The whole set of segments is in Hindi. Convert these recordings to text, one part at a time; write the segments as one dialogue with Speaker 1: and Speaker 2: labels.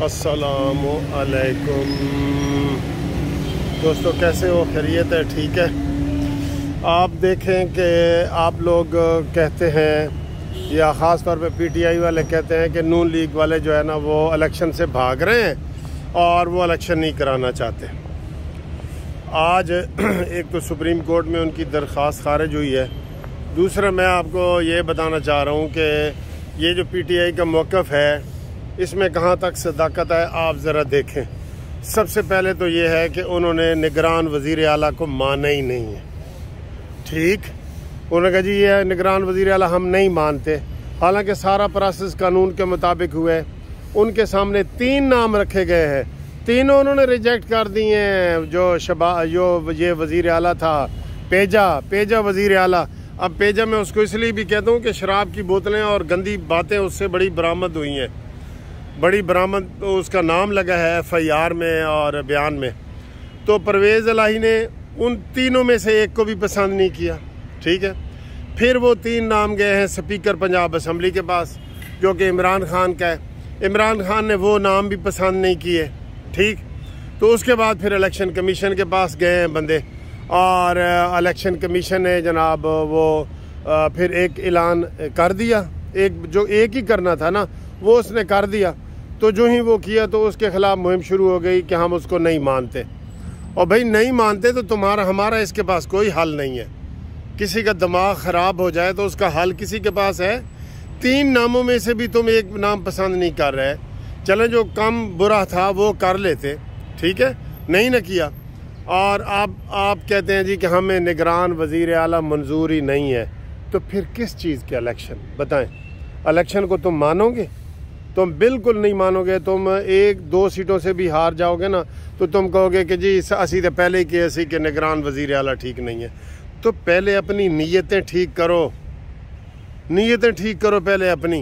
Speaker 1: अस्सलामु अलैकुम दोस्तों, कैसे हो? खैरियत है? ठीक है। आप देखें कि आप लोग कहते हैं या ख़ास तौर पे पीटीआई वाले कहते हैं कि नून लीग वाले जो है ना वो इलेक्शन से भाग रहे हैं और वो इलेक्शन नहीं कराना चाहते। आज एक तो सुप्रीम कोर्ट में उनकी दरख्वास्त खारिज हुई है। दूसरा मैं आपको ये बताना चाह रहा हूँ कि ये जो पीटीआई का मौक़िफ़ है इसमें कहाँ तक सदाकत है आप ज़रा देखें। सबसे पहले तो ये है कि उन्होंने निगरान वज़ीर आला को माना ही नहीं है। ठीक, उन्होंने कहा जी ये निगरान वज़ीर आला हम नहीं मानते, हालांकि सारा प्रोसेस कानून के मुताबिक हुआ है। उनके सामने 3 नाम रखे गए हैं, तीनों उन्होंने रिजेक्ट कर दिए हैं। जो ये वज़ीर आला था पेजा वज़ीर आला। अब पेजा मैं उसको इसलिए भी कहता हूँ कि शराब की बोतलें और गंदी बातें उससे बड़ी बरामद हुई हैं, बड़ी बरामद उसका नाम लगा है एफआईआर में और बयान में। तो परवेज़ इलाही ने उन तीनों में से एक को भी पसंद नहीं किया। ठीक है, फिर वो 3 नाम गए हैं स्पीकर पंजाब असम्बली के पास जो कि इमरान खान का है। इमरान खान ने वो नाम भी पसंद नहीं किए। ठीक, तो उसके बाद फिर इलेक्शन कमीशन के पास गए हैं बंदे और इलेक्शन कमीशन ने जनाब वो फिर एक ऐलान कर दिया, जो एक ही करना था ना वो उसने कर दिया। तो जो ही वो किया तो उसके ख़िलाफ़ मुहिम शुरू हो गई कि हम उसको नहीं मानते। और भाई नहीं मानते तो हमारा इसके पास कोई हल नहीं है। किसी का दिमाग ख़राब हो जाए तो उसका हल किसी के पास है। 3 नामों में से भी तुम एक नाम पसंद नहीं कर रहे, चलें जो कम बुरा था वो कर लेते। ठीक है, नहीं न किया और आप कहते हैं जी कि हमें निगरान वज़ीर आला मंजूर ही नहीं है। तो फिर किस चीज़ के इलेक्शन बताएं? इलेक्शन को तुम मानोगे? तुम बिल्कुल नहीं मानोगे। तुम 1-2 सीटों से भी हार जाओगे ना तो तुम कहोगे कि जी असी तो पहले ही कि ऐसी कि निगरान वज़ीर आला ठीक नहीं है। तो पहले अपनी नीयतें ठीक करो, नीयतें ठीक करो पहले अपनी।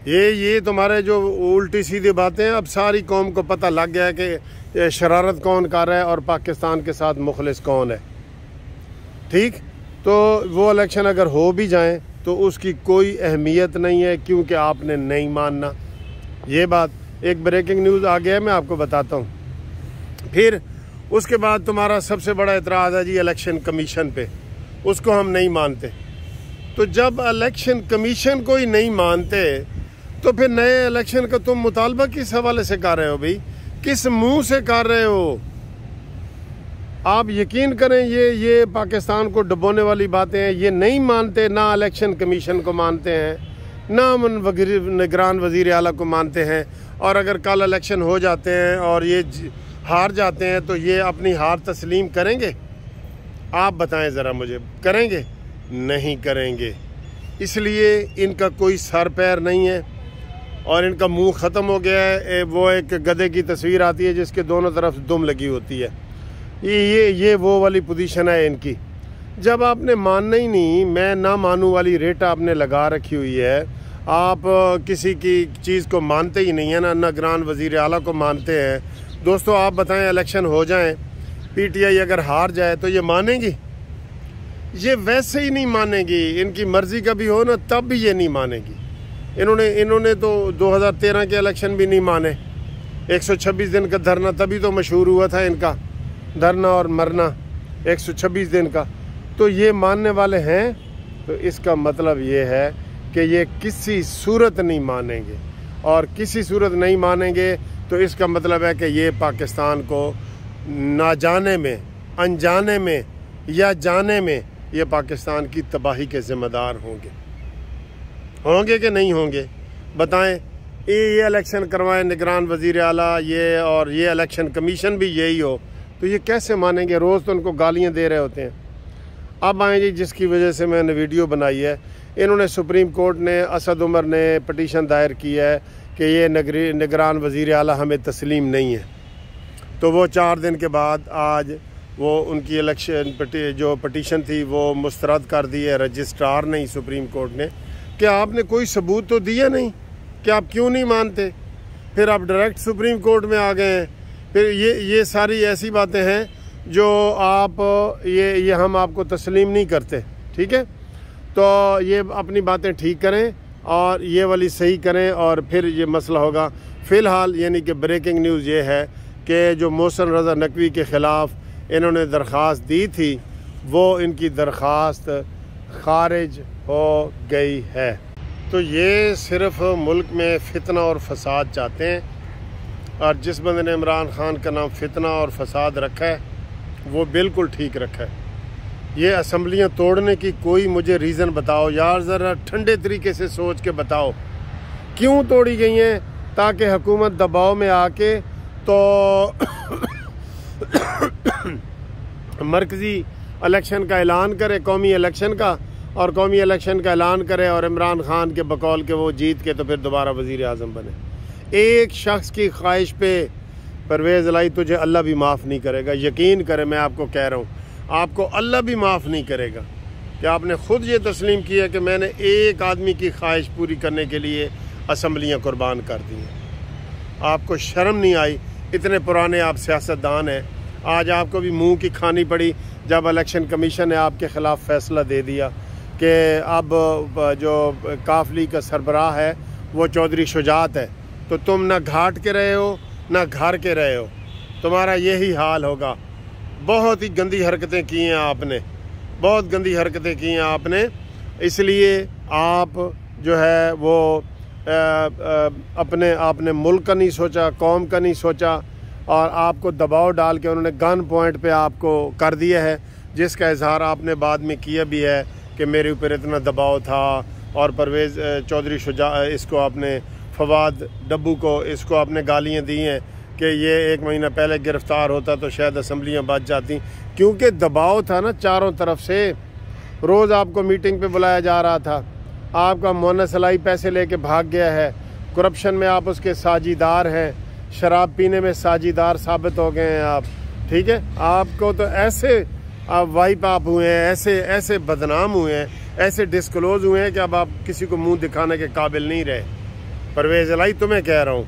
Speaker 1: ये तुम्हारे जो उल्टी सीधी बातें हैं, अब सारी कौम को पता लग गया है कि शरारत कौन कर रहा है और पाकिस्तान के साथ मुखलिस कौन है। ठीक, तो वो इलेक्शन अगर हो भी जाएं तो उसकी कोई अहमियत नहीं है क्योंकि आपने नहीं मानना। ये बात एक ब्रेकिंग न्यूज़ आ गया है, मैं आपको बताता हूँ। फिर उसके बाद तुम्हारा सबसे बड़ा एतराज़ है जी इलेक्शन कमीशन पे, उसको हम नहीं मानते। तो जब इलेक्शन कमीशन को ही नहीं मानते तो फिर नए इलेक्शन का तुम मुतालबा किस हवाले से कर रहे हो भाई? किस मुंह से कर रहे हो? आप यकीन करें ये पाकिस्तान को डुबोने वाली बातें हैं। ये नहीं मानते, ना इलेक्शन कमीशन को मानते हैं, ना निगरान वज़ीर आला को मानते हैं। और अगर कल इलेक्शन हो जाते हैं और ये हार जाते हैं तो ये अपनी हार तस्लीम करेंगे? आप बताएं ज़रा मुझे, करेंगे? नहीं करेंगे। इसलिए इनका कोई सर पैर नहीं है और इनका मुंह ख़त्म हो गया है। वो एक गधे की तस्वीर आती है जिसके दोनों तरफ दुम लगी होती है। ये वो वाली पोजीशन है इनकी। जब आपने मानना ही नहीं, मैं ना मानूं वाली रेट आपने लगा रखी हुई है। आप किसी की चीज़ को मानते ही नहीं है ना, निगरान वज़ीर आला को मानते हैं। दोस्तों आप बताएं, इलेक्शन हो जाएं, पीटीआई अगर हार जाए तो ये मानेगी? ये वैसे ही नहीं मानेगी। इनकी मर्ज़ी का भी हो ना तब भी ये नहीं मानेगी। इन्होंने तो 2013 के इलेक्शन भी नहीं माने। 126 दिन का धरना तभी तो मशहूर हुआ था इनका, धरना और मरना 126 दिन का। तो ये मानने वाले हैं। तो इसका मतलब ये है कि ये किसी सूरत नहीं मानेंगे, और किसी सूरत नहीं मानेंगे तो इसका मतलब है कि ये पाकिस्तान को ना जाने में, अनजाने में या जाने में ये पाकिस्तान की तबाही के ज़िम्मेदार होंगे कि नहीं होंगे? बताएं। ये इलेक्शन करवाएं निगरान वज़ीर आला ये, और ये इलेक्शन कमीशन भी यही हो तो ये कैसे मानेंगे? रोज़ तो उनको गालियां दे रहे होते हैं। अब आए जी जिसकी वजह से मैंने वीडियो बनाई है। इन्होंने सुप्रीम कोर्ट ने, असद उमर ने पटिशन दायर की है कि ये निगरान वज़ीर आला हमें तस्लीम नहीं है। तो वो 4 दिन के बाद आज वो उनकी इलेक्शन जो पटिशन थी वो मुस्तरद कर दी है रजिस्ट्रार ने, सुप्रीम कोर्ट ने। कि आपने कोई सबूत तो दिया नहीं कि आप क्यों नहीं मानते। फिर आप डायरेक्ट सुप्रीम कोर्ट में आ गए हैं। फिर ये सारी ऐसी बातें हैं जो आप ये हम आपको तस्लीम नहीं करते। ठीक है, तो ये अपनी बातें ठीक करें और ये वाली सही करें और फिर ये मसला होगा। फ़िलहाल यानी कि ब्रेकिंग न्यूज़ ये है कि जो मोहसिन रज़ा नकवी के ख़िलाफ़ इन्होंने दरख्वास्त दी थी वो इनकी दरख्वास्त खारिज हो गई है। तो ये सिर्फ मुल्क में फितना और फसाद चाहते हैं, और जिस बंदे ने इमरान खान का नाम फितना और फसाद रखा है वो बिल्कुल ठीक रखा है। ये असम्बलियाँ तोड़ने की कोई मुझे रीज़न बताओ यार, ज़रा ठंडे तरीके से सोच के बताओ क्यों तोड़ी गई हैं, ताकि हुकूमत दबाव में आके तो मरकज़ी इलेक्शन का ऐलान करे, कौमी इलेक्शन का, और कौमी इलेक्शन का ऐलान करे और इमरान खान के बकौल के वो जीत के तो फिर दोबारा वज़ीर आज़म बने। एक शख्स की ख्वाहिश पे परवेज़ इलाही तुझे अल्लाह भी माफ़ नहीं करेगा, यकीन करें, मैं आपको कह रहा हूँ, आपको अल्लाह भी माफ़ नहीं करेगा कि आपने ख़ुद ये तस्लीम किया कि मैंने एक आदमी की ख्वाहिश पूरी करने के लिए असम्बलियाँ कुर्बान कर दी हैं। आपको शर्म नहीं आई? इतने पुराने आप सियासतदान हैं, आज आपको भी मुंह की खानी पड़ी जब इलेक्शन कमीशन ने आपके ख़िलाफ़ फ़ैसला दे दिया कि अब जो काफ लीग का सरबराह है वो चौधरी शुजात है, तो तुम ना घाट के रहे हो ना घर के रहे हो, तुम्हारा यही हाल होगा। बहुत ही गंदी हरकतें की हैं आपने, बहुत गंदी हरकतें की हैं आपने, इसलिए आप जो है वो अपने आपने मुल्क का नहीं सोचा, कौम का नहीं सोचा, और आपको दबाव डाल के उन्होंने गन पॉइंट पे आपको कर दिया है, जिसका इजहार आपने बाद में किया भी है कि मेरे ऊपर इतना दबाव था। और परवेज़ चौधरी इसको आपने फवाद डब्बू को इसको आपने गालियाँ दी हैं कि ये 1 महीना पहले गिरफ़्तार होता तो शायद असम्बलियाँ बच जाती, क्योंकि दबाव था ना चारों तरफ से। रोज़ आपको मीटिंग पे बुलाया जा रहा था, आपका मुअन्नस इलाही पैसे लेके भाग गया है, करप्शन में आप उसके साझीदार हैं, शराब पीने में साझीदार साबित हो गए हैं आप, ठीक है। आपको तो ऐसे आप वाइप आप हुए हैं, ऐसे ऐसे बदनाम हुए हैं, ऐसे डिस्क्लोज़ हुए हैं कि अब आप किसी को मुंह दिखाने के काबिल नहीं रहे। परवेज़ इलाही तुम्हें कह रहा हूँ,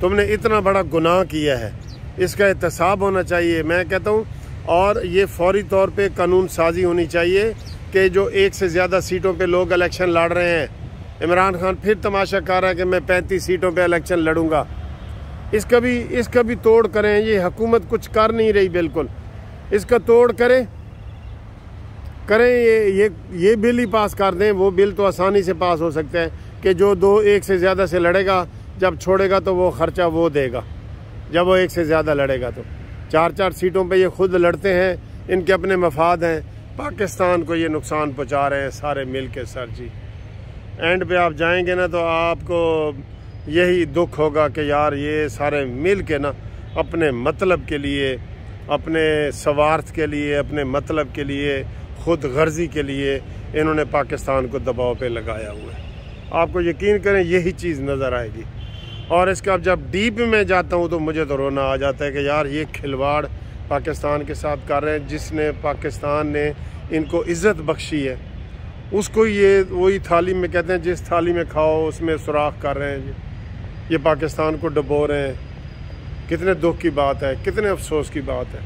Speaker 1: तुमने इतना बड़ा गुनाह किया है, इसका एहतसाब होना चाहिए, मैं कहता हूँ। और ये फौरी तौर पे कानून साजी होनी चाहिए कि जो 1 से ज़्यादा सीटों पे लोग इलेक्शन लड़ रहे हैं, इमरान खान फिर तमाशा कर रहा है कि मैं 35 सीटों पे इलेक्शन लड़ूंगा, इसका भी तोड़ करें। ये हुकूमत कुछ कर नहीं रही, बिल्कुल इसका तोड़ करें ये बिल ही पास कर दें। वो बिल तो आसानी से पास हो सकता है कि जो 1 से ज़्यादा से लड़ेगा, जब छोड़ेगा तो वो ख़र्चा वो देगा, जब वो 1 से ज़्यादा लड़ेगा तो 4-4 सीटों पे ये खुद लड़ते हैं, इनके अपने मफाद हैं, पाकिस्तान को ये नुकसान पहुंचा रहे हैं सारे मिल के। सर जी एंड पे आप जाएंगे ना तो आपको यही दुख होगा कि यार ये सारे मिल के ना अपने मतलब के लिए, अपने स्वार्थ के लिए, अपने मतलब के लिए, खुद गर्जी के लिए इन्होंने पाकिस्तान को दबाव पे लगाया हुआ है। आपको यकीन करें यही चीज़ नज़र आएगी। और इसका जब डीप में जाता हूँ तो मुझे तो रोना आ जाता है कि यार ये खिलवाड़ पाकिस्तान के साथ कर रहे हैं, जिसने पाकिस्तान ने इनको इज़्ज़त बख्शी है उसको ये वही थाली में कहते हैं, जिस थाली में खाओ उसमें सुराख कर रहे हैं। ये पाकिस्तान को डुबो रहे हैं। कितने दुख की बात है, कितने अफसोस की बात है।